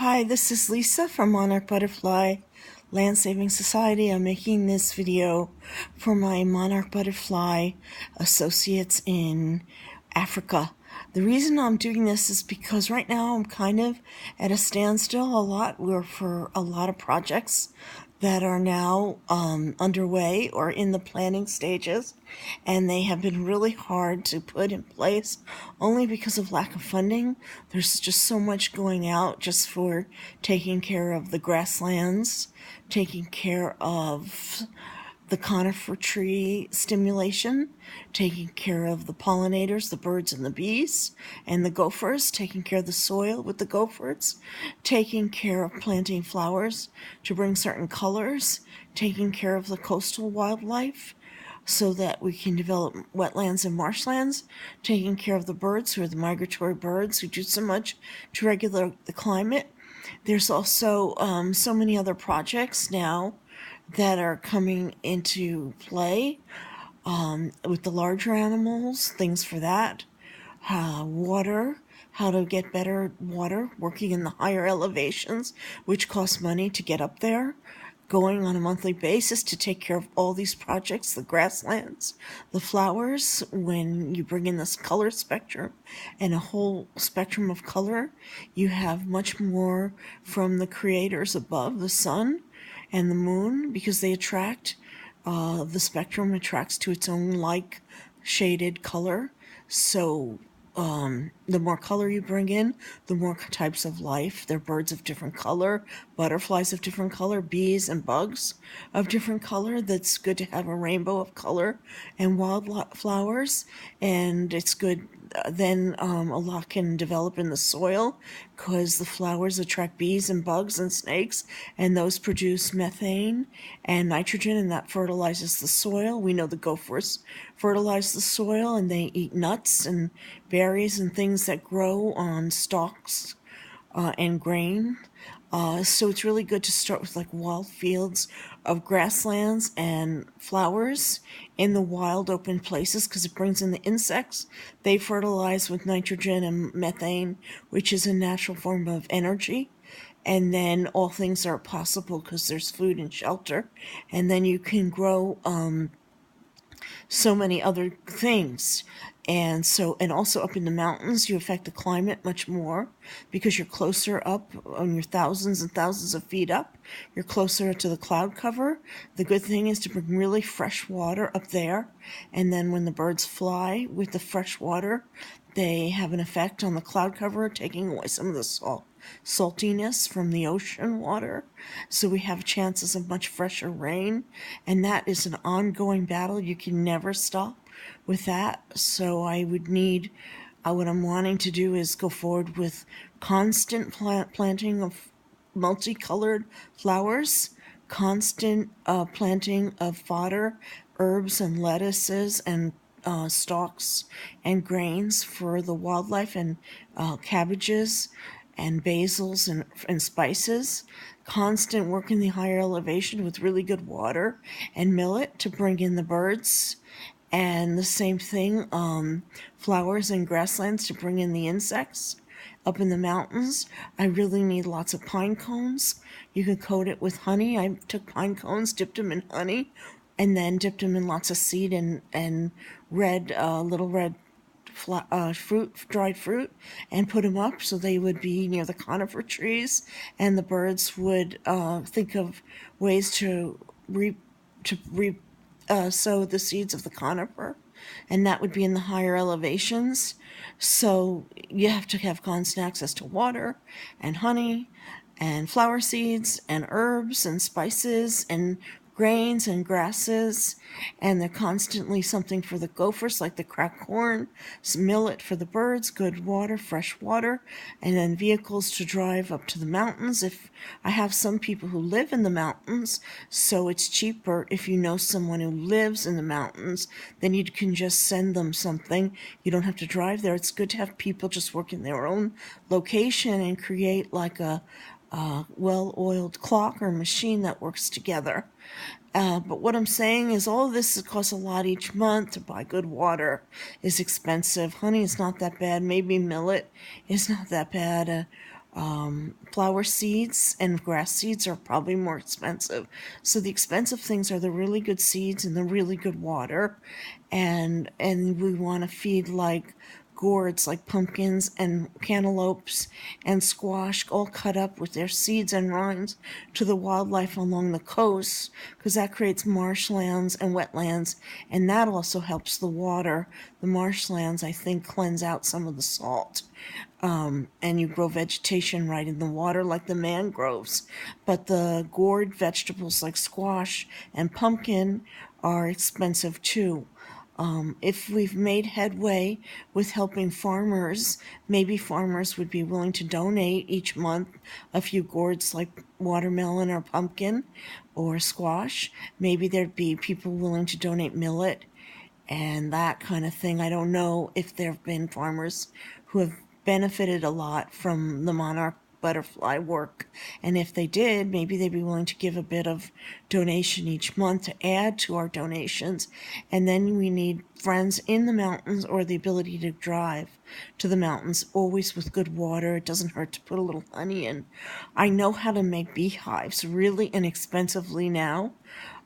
Hi, this is Lisa from Monarch Butterfly Land Saving Society. I'm making this video for my Monarch Butterfly associates in Africa. The reason I'm doing this is because right now I'm kind of at a standstill for a lot of projects that are now underway or in the planning stages, and they have been really hard to put in place only because of lack of funding. There's just so much going out just for taking care of the grasslands, taking care of the conifer tree stimulation, taking care of the pollinators, the birds and the bees, and the gophers, taking care of the soil with the gophers, taking care of planting flowers to bring certain colors, taking care of the coastal wildlife so that we can develop wetlands and marshlands, taking care of the birds who are the migratory birds who do so much to regulate the climate. There's also so many other projects now that are coming into play with the larger animals, things for that. Water, how to get better water, working in the higher elevations, which costs money to get up there, going on a monthly basis to take care of all these projects, the grasslands, the flowers. When you bring in this color spectrum and a whole spectrum of color, you have much more from the creators above, the sun and the moon, because they attract, the spectrum attracts to its own like shaded color. So the more color you bring in, the more types of life. They're birds of different color, butterflies of different color, bees and bugs of different color. That's good to have a rainbow of color and wildflowers. And it's good then a lot can develop in the soil because the flowers attract bees and bugs and snakes, and those produce methane and nitrogen, and that fertilizes the soil. We know the gophers fertilize the soil, and they eat nuts and berries and things that grow on stalks and grain. So it's really good to start with like wild fields of grasslands and flowers in the wild open places because it brings in the insects. They fertilize with nitrogen and methane, which is a natural form of energy. And then all things are possible because there's food and shelter. And then you can grow so many other things. And also up in the mountains, you affect the climate much more because you're closer up on your thousands and thousands of feet up. You're closer to the cloud cover. The good thing is to bring really fresh water up there. And then when the birds fly with the fresh water, they have an effect on the cloud cover, taking away some of the saltiness from the ocean water. So we have chances of much fresher rain. And that is an ongoing battle. You can never stop with that. So what I'm wanting to do is go forward with constant planting of multicolored flowers, constant planting of fodder, herbs and lettuces and stalks and grains for the wildlife, and cabbages and basils and spices. Constant work in the higher elevation with really good water and millet to bring in the birds. And the same thing, flowers and grasslands to bring in the insects. Up in the mountains, I really need lots of pine cones. You can coat it with honey. I took pine cones, dipped them in honey, and then dipped them in lots of seed and little red dried fruit, and put them up so they would be near the conifer trees, and the birds would think of ways to sow the seeds of the conifer, and that would be in the higher elevations. So you have to have constant access to water and honey and flower seeds and herbs and spices and grains and grasses, and they're constantly something for the gophers, like the cracked corn, some millet for the birds, good water, fresh water, and then vehicles to drive up to the mountains. If I have some people who live in the mountains, so it's cheaper if you know someone who lives in the mountains, then you can just send them something. You don't have to drive there. It's good to have people just work in their own location and create like a well-oiled clock or machine that works together. But what I'm saying is all of this costs a lot each month. To buy good water is expensive. Honey is not that bad. Maybe millet is not that bad. Flower seeds and grass seeds are probably more expensive. So the expensive things are the really good seeds and the really good water. And we want to feed like gourds like pumpkins and cantaloupes and squash all cut up with their seeds and rinds to the wildlife along the coast, because that creates marshlands and wetlands, and that also helps the water. The marshlands, I think, cleanse out some of the salt. And you grow vegetation right in the water like the mangroves. But the gourd vegetables like squash and pumpkin are expensive too. If we've made headway with helping farmers, maybe farmers would be willing to donate each month a few gourds like watermelon or pumpkin or squash. Maybe there'd be people willing to donate millet and that kind of thing. I don't know if there have been farmers who have benefited a lot from the monarch butterfly work. And if they did, maybe they'd be willing to give a bit of donation each month to add to our donations. And then we need friends in the mountains or the ability to drive to the mountains, always with good water. It doesn't hurt to put a little honey in. I know how to make beehives really inexpensively now.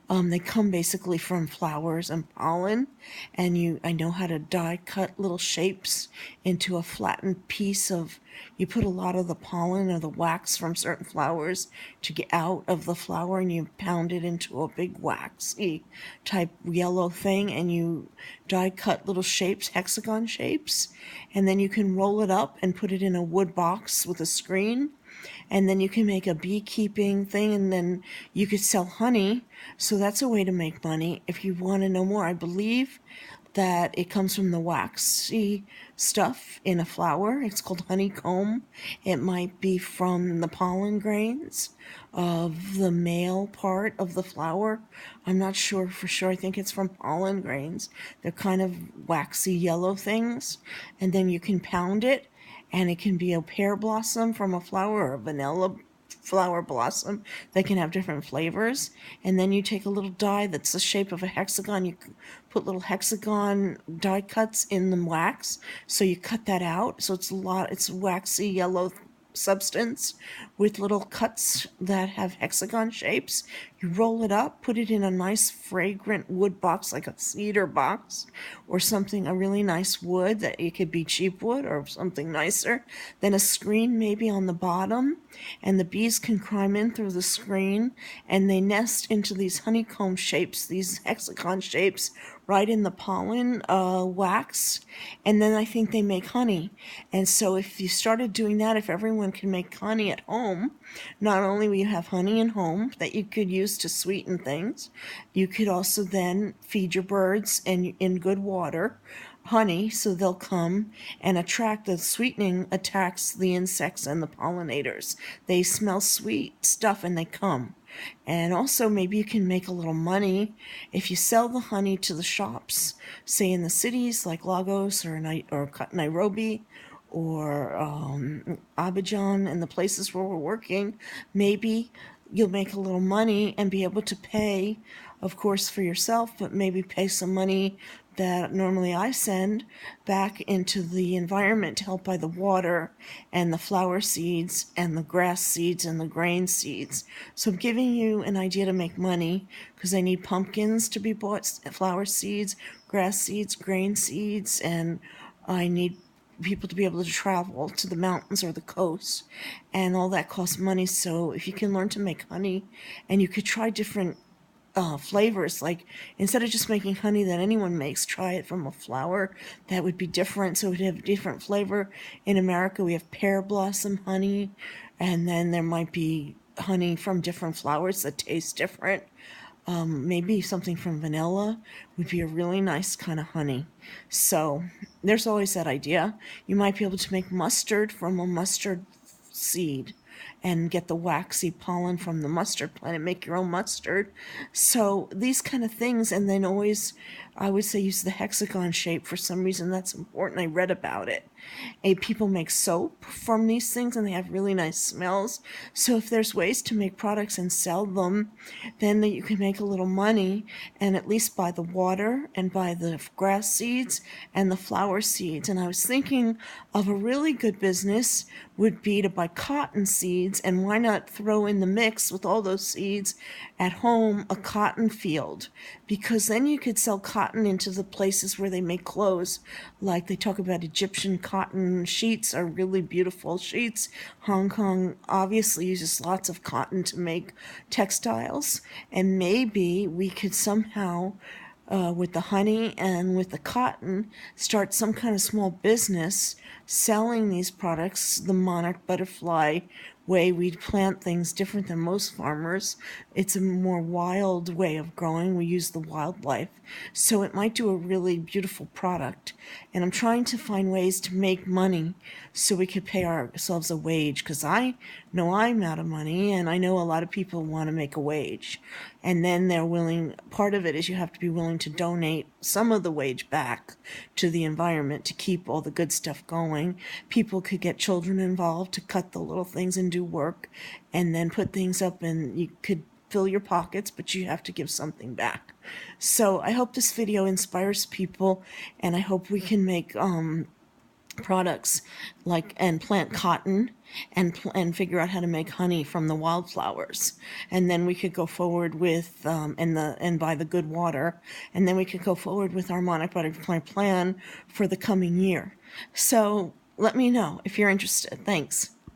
They come basically from flowers and pollen, and I know how to die cut little shapes into a flattened piece of. You put a lot of the pollen or the wax from certain flowers to get out of the flower, and you pound it into a big waxy type yellow thing, and you die cut little shapes, hexagon shapes, and then you can roll it up and put it in a wood box with a screen, and then you can make a beekeeping thing, and then you could sell honey. So that's a way to make money. If you want to know more, I believe that it comes from the waxy stuff in a flower. It's called honeycomb. It might be from the pollen grains of the male part of the flower. I'm not sure for sure. I think it's from pollen grains. They're kind of waxy yellow things. And then you can pound it, and it can be a pear blossom from a flower or a vanilla flower blossom. They can have different flavors. And then you take a little die that's the shape of a hexagon. You put little hexagon die cuts in the wax. So you cut that out. So it's waxy yellow substance with little cuts that have hexagon shapes. You roll it up, put it in a nice fragrant wood box like a cedar box or something, a really nice wood that it could be cheap wood or something nicer. Then a screen maybe on the bottom, and the bees can climb in through the screen, and they nest into these honeycomb shapes, these hexagon shapes, right in the pollen wax, and then I think they make honey. And so if you started doing that, if everyone can make honey at home, not only will you have honey in home that you could use to sweeten things, you could also then feed your birds and in good water honey, so they'll come and attract. The sweetening attacks the insects and the pollinators. They smell sweet stuff and they come. And also maybe you can make a little money if you sell the honey to the shops, say in the cities like Lagos or Nairobi or Abidjan and the places where we're working. Maybe you'll make a little money and be able to pay, of course, for yourself, but maybe pay some money that normally I send back into the environment to help buy the water and the flower seeds and the grass seeds and the grain seeds. So I'm giving you an idea to make money because I need pumpkins to be bought, flower seeds, grass seeds, grain seeds, and I need people to be able to travel to the mountains or the coast, and all that costs money. So if you can learn to make honey, and you could try different flavors, like instead of just making honey that anyone makes, try it from a flower that would be different, so it would have different flavor. In America we have pear blossom honey, and then there might be honey from different flowers that taste different. Maybe something from vanilla would be a really nice kind of honey. So there's always that idea. You might be able to make mustard from a mustard seed and get the waxy pollen from the mustard plant and make your own mustard. So these kind of things, and then always, I would say, use the hexagon shape. For some reason that's important. I read about it. People make soap from these things, and they have really nice smells. So if there's ways to make products and sell them, then you can make a little money, and at least buy the water and buy the grass seeds and the flower seeds. And I was thinking of a really good business would be to buy cotton seeds, and why not throw in the mix with all those seeds at home a cotton field, because then you could sell cotton into the places where they make clothes. Like they talk about Egyptian cotton sheets are really beautiful sheets. Hong Kong obviously uses lots of cotton to make textiles, and maybe we could somehow with the honey and with the cotton, start some kind of small business selling these products. The monarch butterfly way we plant things different than most farmers. It's a more wild way of growing. We use the wildlife. So it might do a really beautiful product. And I'm trying to find ways to make money so we could pay ourselves a wage, because I know I'm out of money, and I know a lot of people want to make a wage. And then they're willing, part of it is you have to be willing to donate some of the wage back to the environment to keep all the good stuff going. People could get children involved to cut the little things and do work, and then put things up, and you could fill your pockets, but you have to give something back. So I hope this video inspires people, and I hope we can make products like, and plant cotton, and figure out how to make honey from the wildflowers, and then we could go forward with and buy the good water, and then we could go forward with our monarch butterfly plan for the coming year. So let me know if you're interested. Thanks.